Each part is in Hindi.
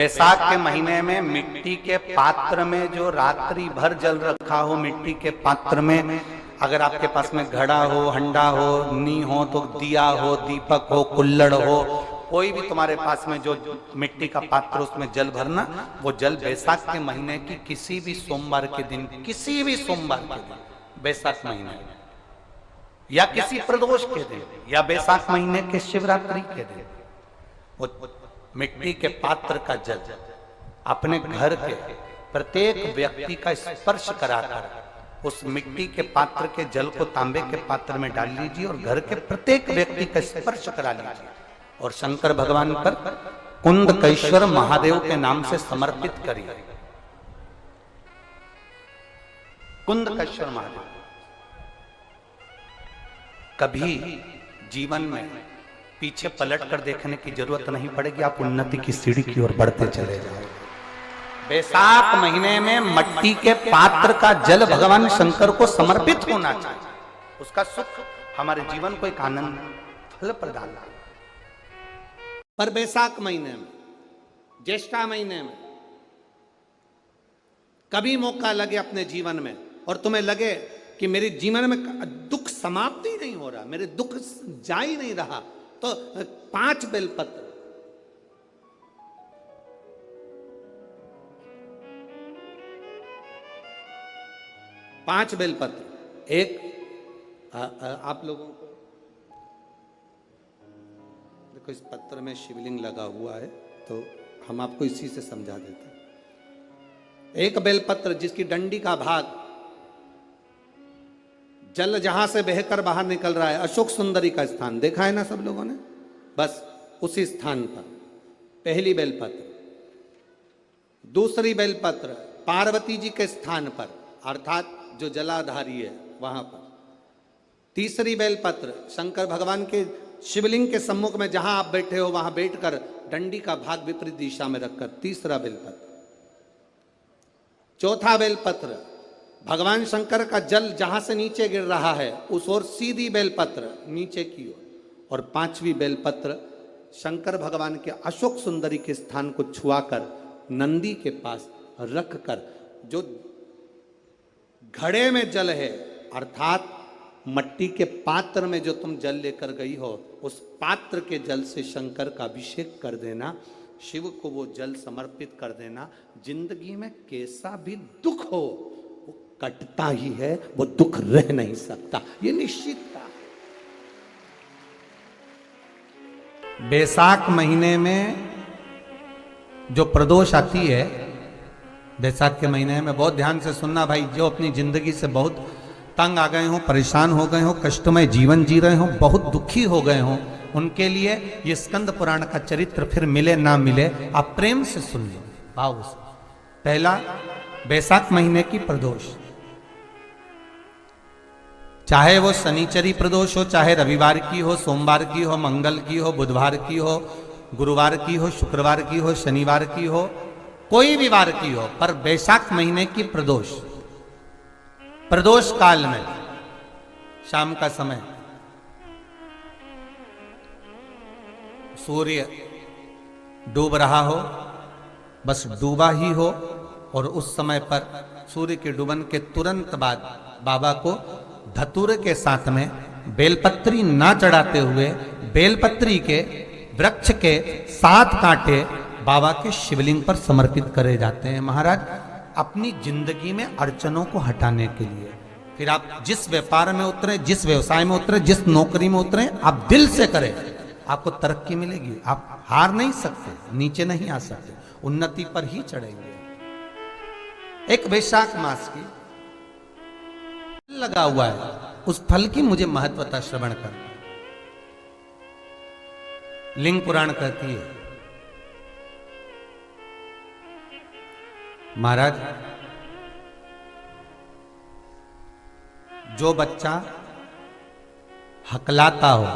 बैसाख के महीने में मिट्टी के पात्र में जो रात्रि भर जल रखा हो, मिट्टी के पात्र में अगर आपके पास में घड़ा हो, हंडा हो, नी हो, तो दिया हो, दीपक हो, कुल्लड़ हो, कोई भी तुम्हारे पास में जो मिट्टी का पात्र उसमें जल भरना, वो जल बैसाख के महीने की किसी भी सोमवार के दिन, किसी भी सोमवार के दिन, बैसाख महीने या किसी प्रदोष के दिन या बैसाख महीने के शिवरात्रि के दिन, वो मिट्टी के पात्र का जल अपने घर के प्रत्येक व्यक्ति का स्पर्श कराकर उस मिट्टी के पात्र के जल को तांबे के पात्र में डाल लीजिए और घर के प्रत्येक व्यक्ति का स्पर्श करा लीजिए और शंकर भगवान पर कुंदकेश्वर महादेव के नाम से समर्पित करिए। कुंदकेश्वर महादेव कभी जीवन में पीछे पलट कर देखने की जरूरत नहीं पड़ेगी, आप उन्नति की सीढ़ी की ओर बढ़ते चले जाओ। बैसाख महीने में मट्टी के पात्र का जल भगवान शंकर को समर्पित होना चाहिए, उसका सुख हमारे जीवन को एक आनंद फल प्रदान। पर बैसाख महीने में, ज्येष्ठा महीने में कभी मौका लगे अपने जीवन में और तुम्हें लगे कि मेरे जीवन में दुख समाप्त ही नहीं हो रहा, मेरे दुख जा ही नहीं रहा, तो 5 बेलपत्र, पांच बेलपत्र, एक आप लोगों को देखो इस पत्र में शिवलिंग लगा हुआ है तो हम आपको इसी से समझा देते हैं। एक बेलपत्र जिसकी डंडी का भाग जल जहां से बहकर बाहर निकल रहा है, अशोक सुंदरी का स्थान देखा है ना सब लोगों ने, बस उसी स्थान पर पहली बेलपत्र। दूसरी बेलपत्र पार्वती जी के स्थान पर अर्थात जो जलाधारी है वहां पर। तीसरी बेलपत्र शंकर भगवान के शिवलिंग के सम्मुख में जहां आप बैठे हो वहां बैठकर डंडी का भाग विपरीत दिशा में रखकर तीसरा बेलपत्र। चौथा बेलपत्र भगवान शंकर का जल जहां से नीचे गिर रहा है उस ओर सीधी बेलपत्र नीचे की ओर। और पांचवी बेलपत्र शंकर भगवान के अशोक सुंदरी के स्थान को छुआकर नंदी के पास रखकर जो घड़े में जल है अर्थात मट्टी के पात्र में जो तुम जल लेकर गई हो उस पात्र के जल से शंकर का अभिषेक कर देना, शिव को वो जल समर्पित कर देना। जिंदगी में कैसा भी दुख हो वो कटता ही है, वो दुख रह नहीं सकता, ये निश्चित था। बैसाख महीने में जो प्रदोष आती है, बैसाख के महीने में बहुत ध्यान से सुनना भाई, जो अपनी जिंदगी से बहुत तंग आ गए हो, परेशान हो गए हो, कष्टमय जीवन जी रहे हो, बहुत दुखी हो गए हो, उनके लिए ये स्कंद पुराण का चरित्र फिर मिले ना मिले आप प्रेम से सुन लो भाव से। पहला बैसाख महीने की प्रदोष, चाहे वो शनिचरी प्रदोष हो, चाहे रविवार की हो, सोमवार की हो, मंगल की हो, बुधवार की हो, गुरुवार की हो, शुक्रवार की हो, शनिवार की हो, कोई भी वार की हो, पर बैसाख महीने की प्रदोष, प्रदोष काल में शाम का समय सूर्य डूब रहा हो, बस डूबा ही हो, और उस समय पर सूर्य के डूबन के तुरंत बाद बाबा को धतूरे के साथ में बेलपत्री ना चढ़ाते हुए बेलपत्री के वृक्ष के 7 कांटे बाबा के शिवलिंग पर समर्पित करे जाते हैं महाराज, अपनी जिंदगी में अड़चनों को हटाने के लिए। फिर आप जिस व्यापार में उतरे, जिस व्यवसाय में उतरे, जिस नौकरी में उतरे, आप दिल से करें, आपको तरक्की मिलेगी। आप हार नहीं सकते, नीचे नहीं आ सकते, उन्नति पर ही चढ़ेंगे। एक बैसाख मास की लगा हुआ है, उस फल की मुझे महत्वता श्रवण कर। लिंग पुराण कहती है महाराज, जो बच्चा हकलाता हो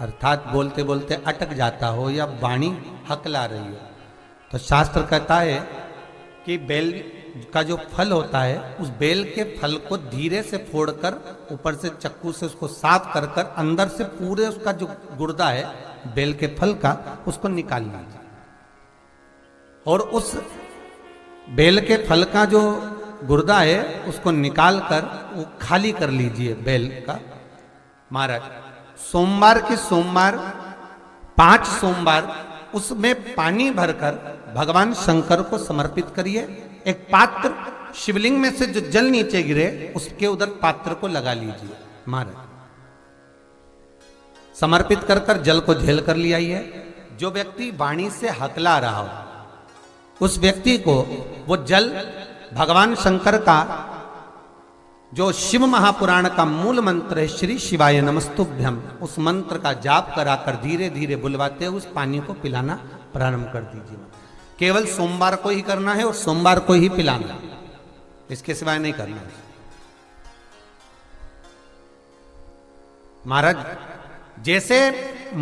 अर्थात बोलते बोलते अटक जाता हो या वाणी हकला रही हो, तो शास्त्र कहता है कि बेल का जो फल होता है उस बेल के फल को धीरे से फोड़कर ऊपर से चक्कू से उसको साफ कर कर अंदर से पूरे उसका जो गुर्दा है बेल के फल का उसको निकाल लीजिए। और उस बेल के फल का जो गुर्दा है उसको निकाल कर वो खाली कर लीजिए बेल का। महाराज सोमवार के सोमवार 5 सोमवार उसमें पानी भरकर भगवान शंकर को समर्पित करिए। एक पात्र शिवलिंग में से जो जल नीचे गिरे उसके उधर पात्र को लगा लीजिए। महाराज समर्पित कर कर जल को झेल कर ले आइए। जो व्यक्ति वाणी से हकला रहा हो उस व्यक्ति को वो जल भगवान शंकर का जो शिव महापुराण का मूल मंत्र है श्री शिवाय नमस्तुभ्यम, उस मंत्र का जाप कराकर धीरे धीरे बुलवाते हुए उस पानी को पिलाना प्रारंभ कर दीजिए। केवल सोमवार को ही करना है और सोमवार को ही पिलाना, इसके सिवाय नहीं करना है। महाराज जैसे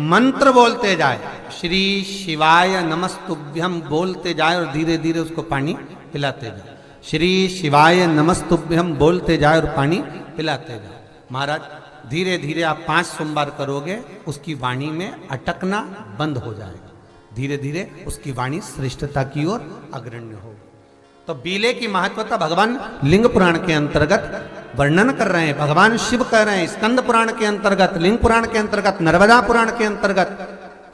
मंत्र बोलते जाए श्री शिवाय नमस्तुभ्यम बोलते जाए और धीरे धीरे उसको पानी पिलाते जाए, श्री शिवाय नमस्तुभ्यम बोलते जाए और पानी पिलाते जाए। महाराज धीरे धीरे आप 5 सोमवार करोगे उसकी वाणी में अटकना बंद हो जाएगा, धीरे धीरे उसकी वाणी श्रेष्ठता की ओर अग्रण्य होगी। तो बीले की महत्वता भगवान लिंग पुराण के अंतर्गत वर्णन कर रहे हैं, भगवान शिव कह रहे हैं। स्कंद पुराण के अंतर्गत, लिंग पुराण के अंतर्गत, नर्मदा पुराण के अंतर्गत,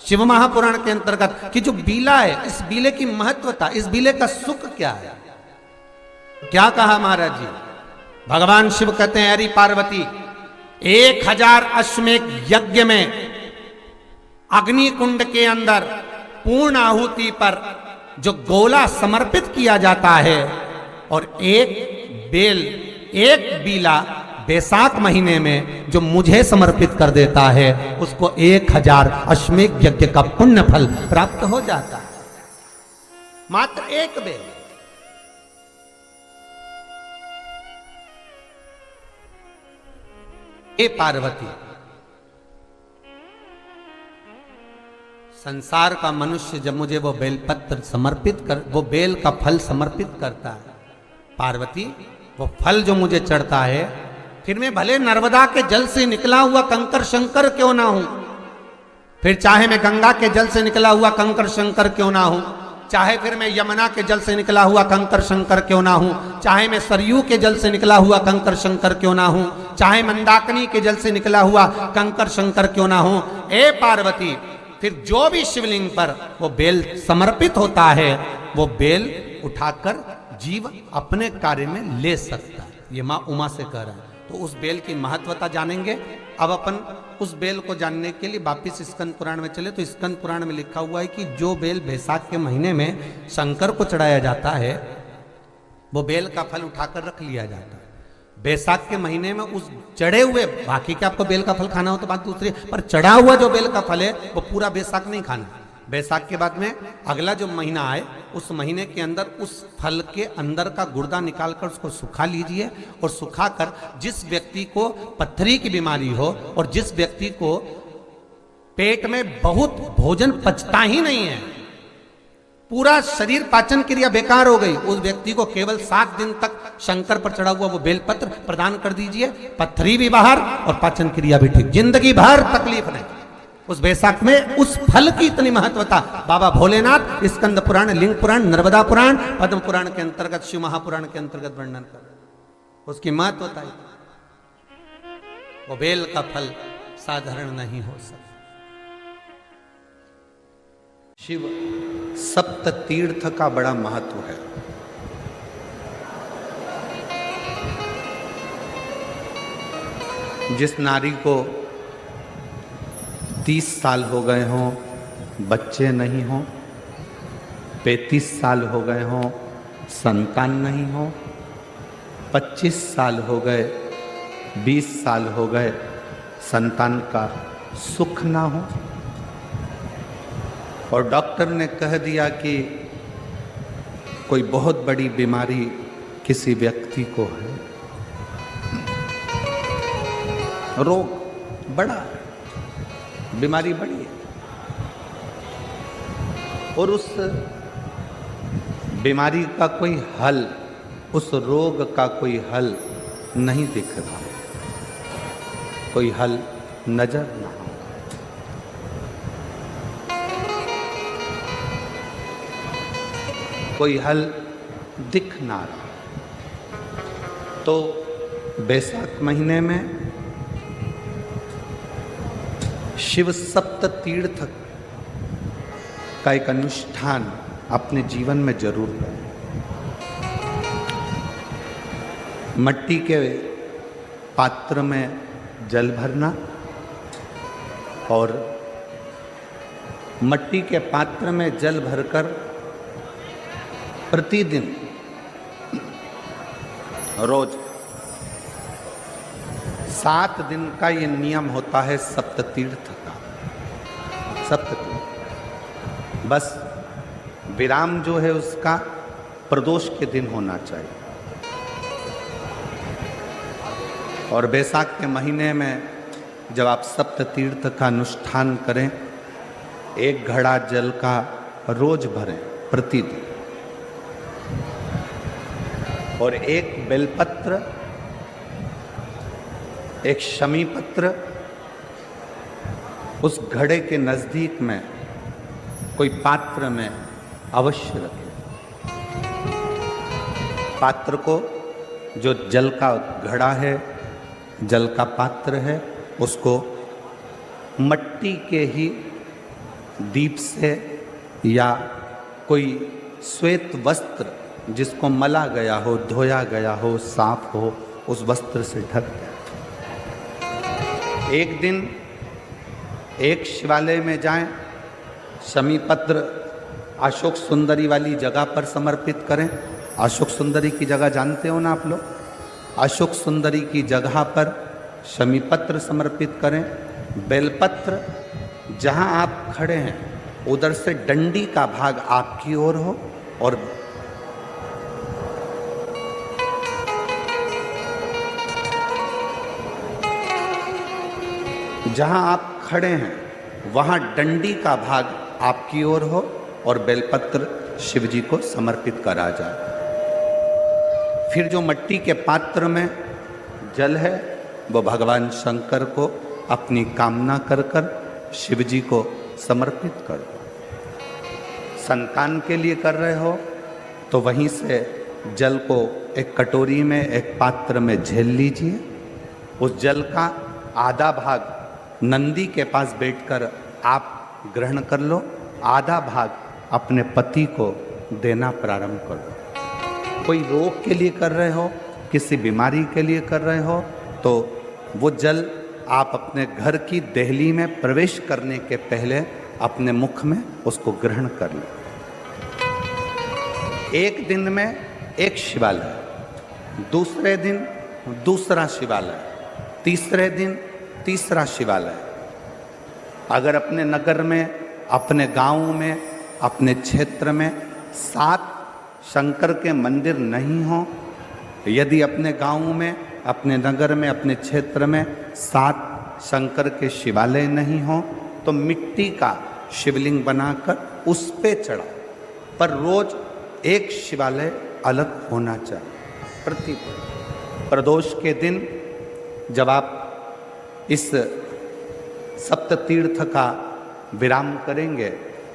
शिव महापुराण के अंतर्गत कि जो बीला है इस बीले की महत्वता, इस बीले का सुख क्या है। क्या कहा महाराज जी, भगवान शिव कहते हैं अरे पार्वती 1000 अश्वमेध यज्ञ में अग्नि कुंड के अंदर पूर्ण आहुति पर जो गोला समर्पित किया जाता है और एक बेल, एक बीला बैसाख महीने में जो मुझे समर्पित कर देता है उसको 1000 अश्वमेध यज्ञ का पुण्य फल प्राप्त हो जाता है। मात्र एक बेल। हे पार्वती, संसार का मनुष्य जब मुझे वो बेलपत्र समर्पित कर, वो बेल का फल समर्पित करता है, पार्वती वो फल जो मुझे चढ़ता है, फिर मैं भले नर्मदा के जल से निकला हुआ कंकर शंकर क्यों ना हूं, फिर चाहे मैं गंगा के जल से निकला हुआ कंकर शंकर क्यों ना हूं, चाहे फिर मैं यमुना के जल से निकला हुआ कंकर शंकर क्यों ना हूं, चाहे मैं सरयू के जल से निकला हुआ कंकर शंकर क्यों ना हूं, चाहे मंदाकिनी के जल से निकला हुआ कंकर शंकर क्यों ना हूं। ए पार्वती फिर जो भी शिवलिंग पर वो बेल समर्पित होता है वो बेल उठाकर जीव अपने कार्य में ले सकता है। ये माँ उमा से कह रहा है। तो उस बेल की महत्वता जानेंगे। अब अपन उस बेल को जानने के लिए वापिस स्कंद पुराण में चले। तो स्कंद पुराण में लिखा हुआ है कि जो बेल बैसाख के महीने में शंकर को चढ़ाया जाता है वो बेल का फल उठाकर रख लिया जाता है। बैसाख के महीने में उस चढ़े हुए, बाकी के आपको बेल का फल खाना हो तो बात दूसरी, पर चढ़ा हुआ जो बेल का फल है वो पूरा बैसाख नहीं खाना। बैसाख के बाद में अगला जो महीना आए उस महीने के अंदर उस फल के अंदर का गुर्दा निकालकर उसको सुखा लीजिए और सुखाकर जिस व्यक्ति को पथरी की बीमारी हो और जिस व्यक्ति को पेट में बहुत भोजन पचता ही नहीं है, पूरा शरीर पाचन क्रिया बेकार हो गई, उस व्यक्ति को केवल 7 दिन तक शंकर पर चढ़ा हुआ वो बेलपत्र प्रदान कर दीजिए। पथरी भी बाहर और पाचन क्रिया भी ठीक, जिंदगी भर तकलीफ नहीं। उस बैसाख में उस फल की इतनी महत्वता बाबा भोलेनाथ स्कंद पुराण, लिंग पुराण, नर्मदा पुराण, पद्म पुराण के अंतर्गत, शिव महापुराण के अंतर्गत वर्णन कर उसकी महत्वता। वो बेल का फल साधारण नहीं हो सकता। शिव सप्त तीर्थ का बड़ा महत्व है। जिस नारी को 30 साल हो गए हों, बच्चे नहीं हों, 35 साल हो गए हों, संतान नहीं हो, 25 साल हो गए, 20 साल हो गए, संतान का सुख ना हो, और डॉक्टर ने कह दिया कि कोई बहुत बड़ी बीमारी किसी व्यक्ति को है, रोग बड़ा है, बीमारी बड़ी है, और उस बीमारी का कोई हल, उस रोग का कोई हल नहीं दिख रहा, कोई हल नजर ना हो। कोई हल दिख ना रहा। तो बैसाख महीने में शिव सप्त तीर्थ का एक अनुष्ठान अपने जीवन में जरूर करें। मट्टी के पात्र में जल भरना और मट्टी के पात्र में जल भरकर प्रतिदिन रोज 7 दिन का ये नियम होता है सप्त तीर्थ का। सप्त तीर्थ बस विराम जो है उसका प्रदोष के दिन होना चाहिए। और बैसाख के महीने में जब आप सप्त तीर्थ का अनुष्ठान करें, 1 घड़ा जल का रोज भरें प्रतिदिन, और 1 बेलपत्र, 1 शमी पत्र उस घड़े के नजदीक में कोई पात्र में अवश्य रखें। पात्र को, जो जल का घड़ा है, जल का पात्र है, उसको मट्टी के ही दीप से या कोई श्वेत वस्त्र जिसको मला गया हो, धोया गया हो, साफ हो, उस वस्त्र से ढक दें। एक दिन एक शिवालय में जाएं, शमी पत्र अशोक सुंदरी वाली जगह पर समर्पित करें। अशोक सुंदरी की जगह जानते हो ना आप लोग? अशोक सुंदरी की जगह पर शमी पत्र समर्पित करें। बेलपत्र जहां आप खड़े हैं उधर से डंडी का भाग आपकी ओर हो, और जहां आप खड़े हैं वहां डंडी का भाग आपकी ओर हो और बेलपत्र शिव जी को समर्पित करा जाए। फिर जो मट्टी के पात्र में जल है वो भगवान शंकर को अपनी कामना कर कर शिव जी को समर्पित कर दो। संतान के लिए कर रहे हो तो वहीं से जल को एक कटोरी में, एक पात्र में झेल लीजिए। उस जल का आधा भाग नंदी के पास बैठकर आप ग्रहण कर लो, आधा भाग अपने पति को देना प्रारंभ कर दो। कोई रोग के लिए कर रहे हो, किसी बीमारी के लिए कर रहे हो, तो वो जल आप अपने घर की देहली में प्रवेश करने के पहले अपने मुख में उसको ग्रहण कर लें। एक दिन में एक शिवालय, दूसरे दिन दूसरा शिवालय, तीसरे दिन तीसरा शिवालय। अगर अपने नगर में, अपने गांव में, अपने क्षेत्र में 7 शंकर के मंदिर नहीं हो, यदि अपने गांव में, अपने नगर में, अपने क्षेत्र में 7 शंकर के शिवालय नहीं हो, तो मिट्टी का शिवलिंग बनाकर उस पे चढ़ा, पर रोज एक शिवालय अलग होना चाहिए। प्रतिदिन प्रदोष के दिन जब आप इस सप्त तीर्थ का विराम करेंगे,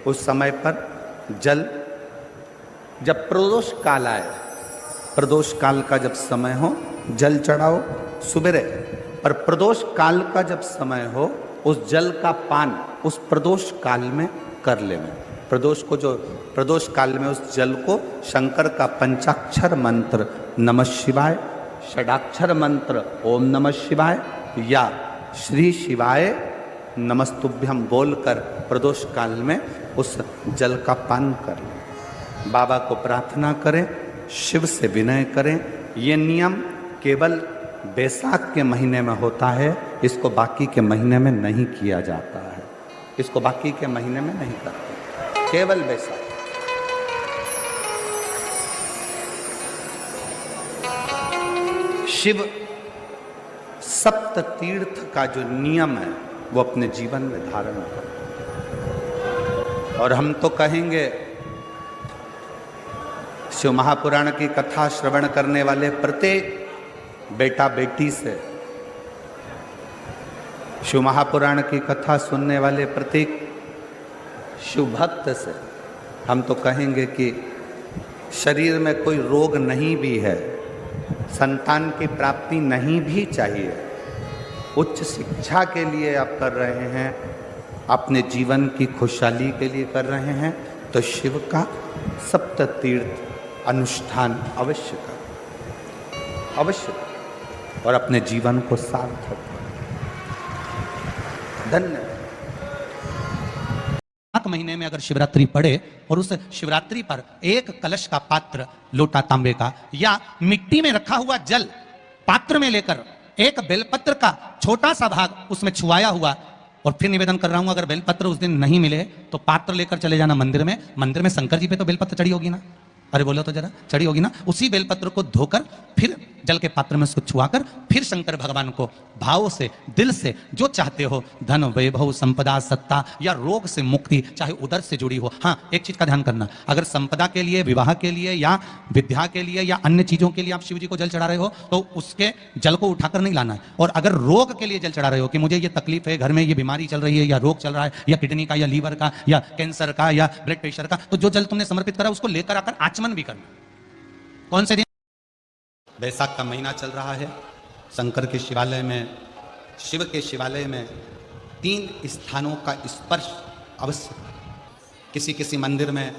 उस समय पर जल, जब प्रदोष काल आए, प्रदोष काल का जब समय हो जल चढ़ाओ सुबेरे, पर प्रदोष काल का जब समय हो उस जल का पान उस प्रदोष काल में कर लेना। प्रदोष को, जो प्रदोष काल में उस जल को शंकर का पंचाक्षर मंत्र नमः शिवाय, षडाक्षर मंत्र ओम नमः शिवाय या श्री शिवाय नमस्तुभ्यम बोलकर प्रदोष काल में उस जल का पान करें। बाबा को प्रार्थना करें, शिव से विनय करें। ये नियम केवल बैसाख के महीने में होता है, इसको बाकी के महीने में नहीं किया जाता है। इसको बाकी के महीने में नहीं करते, केवल बैसाख। शिव सप्त तीर्थ का जो नियम है वो अपने जीवन में धारण करें। और हम तो कहेंगे, शिव महापुराण की कथा श्रवण करने वाले प्रत्येक बेटा बेटी से, शिव महापुराण की कथा सुनने वाले प्रत्येक शिव भक्त से हम तो कहेंगे कि शरीर में कोई रोग नहीं भी है, संतान की प्राप्ति नहीं भी चाहिए, उच्च शिक्षा के लिए आप कर रहे हैं, अपने जीवन की खुशहाली के लिए कर रहे हैं, तो शिव का सप्त तीर्थ अनुष्ठान अवश्य करें, अवश्य करें और अपने जीवन को सार्थक करें। धन्यवाद। माघ महीने में अगर शिवरात्रि पड़े और उस शिवरात्रि पर एक कलश का पात्र, लोटा तांबे का या मिट्टी में रखा हुआ जल पात्र में लेकर एक बेलपत्र का छोटा सा भाग उसमें छुआया हुआ, और फिर निवेदन कर रहा हूं अगर बेलपत्र उस दिन नहीं मिले तो पात्र लेकर चले जाना मंदिर में। मंदिर में शंकर जी पे तो बेलपत्र चढ़ी होगी ना, अरे बोलो तो जरा, चढ़ी होगी ना। उसी बेलपत्र को धोकर फिर जल के पात्र में उसको छुआकर फिर शंकर भगवान को भाव से, दिल से जो चाहते हो, धन वैभव संपदा सत्ता या रोग से मुक्ति, चाहे उदर से जुड़ी हो। हाँ, एक चीज का ध्यान करना, अगर संपदा के लिए, विवाह के लिए या विद्या के लिए या अन्य चीजों के लिए आप शिव जी को जल चढ़ा रहे हो तो उसके जल को उठाकर नहीं लाना है। और अगर रोग के लिए जल चढ़ा रहे हो कि मुझे ये तकलीफ है, घर में ये बीमारी चल रही है या रोग चल रहा है या किडनी का या लीवर का या कैंसर का या ब्लड प्रेशर का, तो जो जल तुमने समर्पित करा उसको लेकर आकर आचमन भी करना। कौन से दिन? बैसाख का महीना चल रहा है। शंकर के शिवालय में, शिव के शिवालय में 3 स्थानों का स्पर्श अवश्य। किसी किसी मंदिर में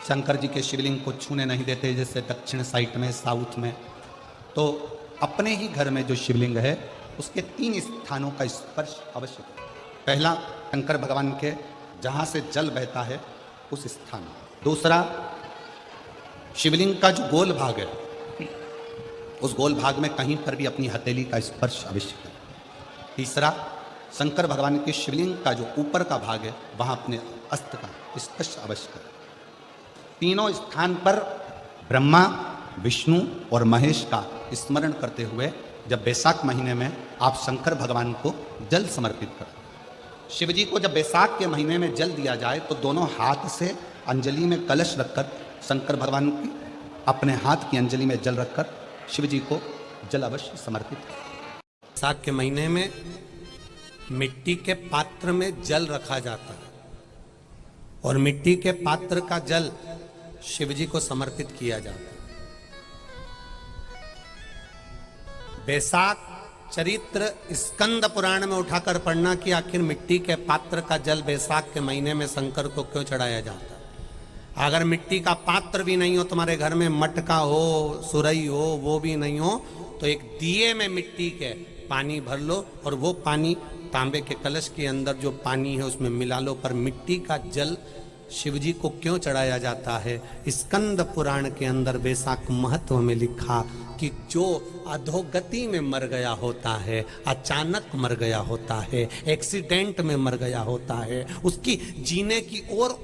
शंकर जी के शिवलिंग को छूने नहीं देते, जैसे दक्षिण साइड में, साउथ में। तो अपने ही घर में जो शिवलिंग है उसके 3 स्थानों का स्पर्श अवश्य। पहला, शंकर भगवान के जहाँ से जल बहता है उस स्थान। दूसरा, शिवलिंग का जो गोल भाग है उस गोल भाग में कहीं पर भी अपनी हथेली का स्पर्श अवश्य करें। तीसरा, शंकर भगवान के शिवलिंग का जो ऊपर का भाग है वहां अपने अस्त्र का स्पर्श अवश्य करें। तीनों स्थान पर ब्रह्मा, विष्णु और महेश का स्मरण करते हुए जब बैसाख महीने में आप शंकर भगवान को जल समर्पित करें। शिव जी को जब बैसाख के महीने में जल दिया जाए तो दोनों हाथ से अंजलि में कलश रखकर शंकर भगवान की अपने हाथ की अंजलि में जल रखकर शिव जी को जल अवश्य समर्पित करें। बैसाख के महीने में मिट्टी के पात्र में जल रखा जाता है और मिट्टी के पात्र का जल शिव जी को समर्पित किया जाता है। बैसाख चरित्र स्कंद पुराण में उठाकर पढ़ना कि आखिर मिट्टी के पात्र का जल बैसाख के महीने में शंकर को क्यों चढ़ाया जाता है। अगर मिट्टी का पात्र भी नहीं हो तुम्हारे घर में, मटका हो, सुरई हो, वो भी नहीं हो, तो एक दिए में मिट्टी के पानी भर लो और वो पानी तांबे के कलश के अंदर जो पानी है उसमें मिला लो। पर मिट्टी का जल शिव जी को क्यों चढ़ाया जाता है? स्कंद पुराण के अंदर बैसाख महत्व में लिखा कि जो अधोगति में मर गया होता है, अचानक मर गया होता है, एक्सीडेंट में मर गया होता है, उसकी जीने की और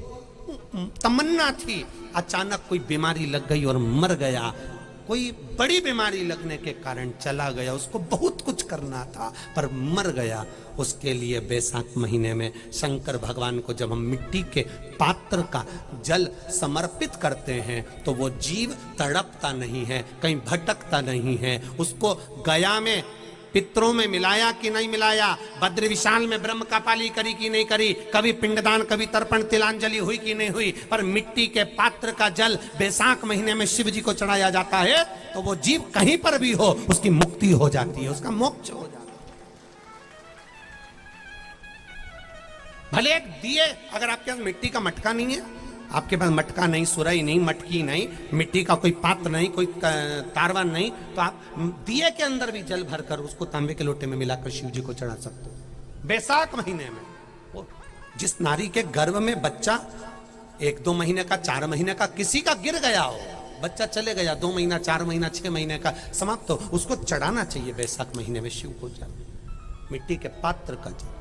तमन्ना थी, अचानक कोई बीमारी लग गई और मर गया, कोई बड़ी बीमारी लगने के कारण चला गया, उसको बहुत कुछ करना था पर मर गया। उसके लिए बैसाख महीने में शंकर भगवान को जब हम मिट्टी के पात्र का जल समर्पित करते हैं तो वो जीव तड़पता नहीं है, कहीं भटकता नहीं है। उसको गया में पितरों में मिलाया कि नहीं मिलाया, भद्र विशाल में ब्रह्म का पाली करी कि नहीं करी, कभी पिंडदान, कभी तर्पण, तिलांजलि हुई कि नहीं हुई, पर मिट्टी के पात्र का जल बैसाख महीने में शिव जी को चढ़ाया जाता है तो वो जीव कहीं पर भी हो उसकी मुक्ति हो जाती है, उसका मोक्ष हो जाता है। भले एक दिए, अगर आपके पास मिट्टी का मटका नहीं है, आपके पास मटका नहीं, सुराई नहीं, मटकी नहीं, मिट्टी का कोई पात्र नहीं, कोई तारवा नहीं, तो आप दिए के अंदर भी जल भरकर उसको तांबे के लोटे में मिलाकर शिव जी को चढ़ा सकते हो। बैसाख महीने में जिस नारी के गर्भ में बच्चा 1-2 महीने का, 4 महीने का किसी का गिर गया हो, बच्चा चले गया 2 महीना, 4 महीना, 6 महीने का समाप्त हो, उसको चढ़ाना चाहिए बैसाख महीने में शिव को जल, मिट्टी के पात्र का जल।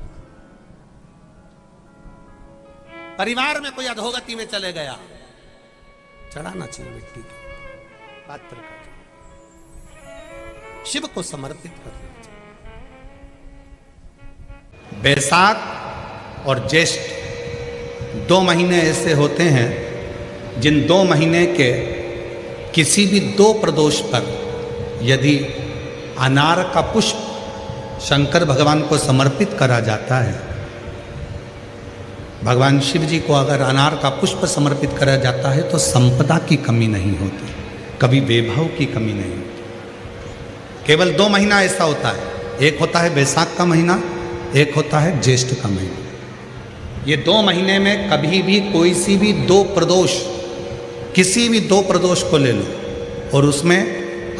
परिवार में कोई अधोगति में चले गया, चढ़ाना चाहिए मिट्टी के पात्र का जल, शिव को समर्पित करना चाहिए। बैसाख और ज्येष्ठ 2 महीने ऐसे होते हैं जिन 2 महीने के किसी भी 2 प्रदोष पर यदि अनार का पुष्प शंकर भगवान को समर्पित करा जाता है, भगवान शिव जी को अगर अनार का पुष्प समर्पित करा जाता है तो संपदा की कमी नहीं होती, कभी वैभव की कमी नहीं होती। केवल 2 महीना ऐसा होता है, एक होता है बैसाख का महीना, एक होता है ज्येष्ठ का महीना। ये 2 महीने में कभी भी कोई सी भी 2 प्रदोष, किसी भी 2 प्रदोष को ले लो और उसमें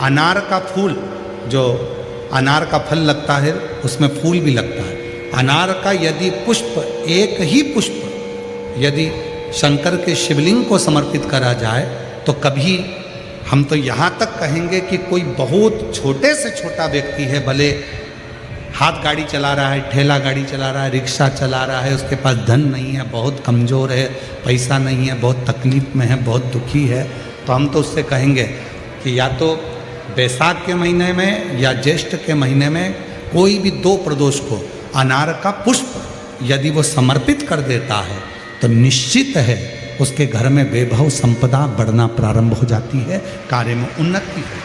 अनार का फूल, जो अनार का फल लगता है उसमें फूल भी लगता है, अनार का यदि पुष्प, एक ही पुष्प यदि शंकर के शिवलिंग को समर्पित करा जाए तो कभी, हम तो यहाँ तक कहेंगे कि कोई बहुत छोटे से छोटा व्यक्ति है, भले हाथ गाड़ी चला रहा है, ठेला गाड़ी चला रहा है, रिक्शा चला रहा है, उसके पास धन नहीं है, बहुत कमज़ोर है, पैसा नहीं है, बहुत तकलीफ में है, बहुत दुखी है, तो हम तो उससे कहेंगे कि या तो बैसाख के महीने में या ज्येष्ठ के महीने में कोई भी 2 प्रदोष को अनार का पुष्प यदि वो समर्पित कर देता है तो निश्चित है उसके घर में वैभव संपदा बढ़ना प्रारंभ हो जाती है, कार्य में उन्नति है।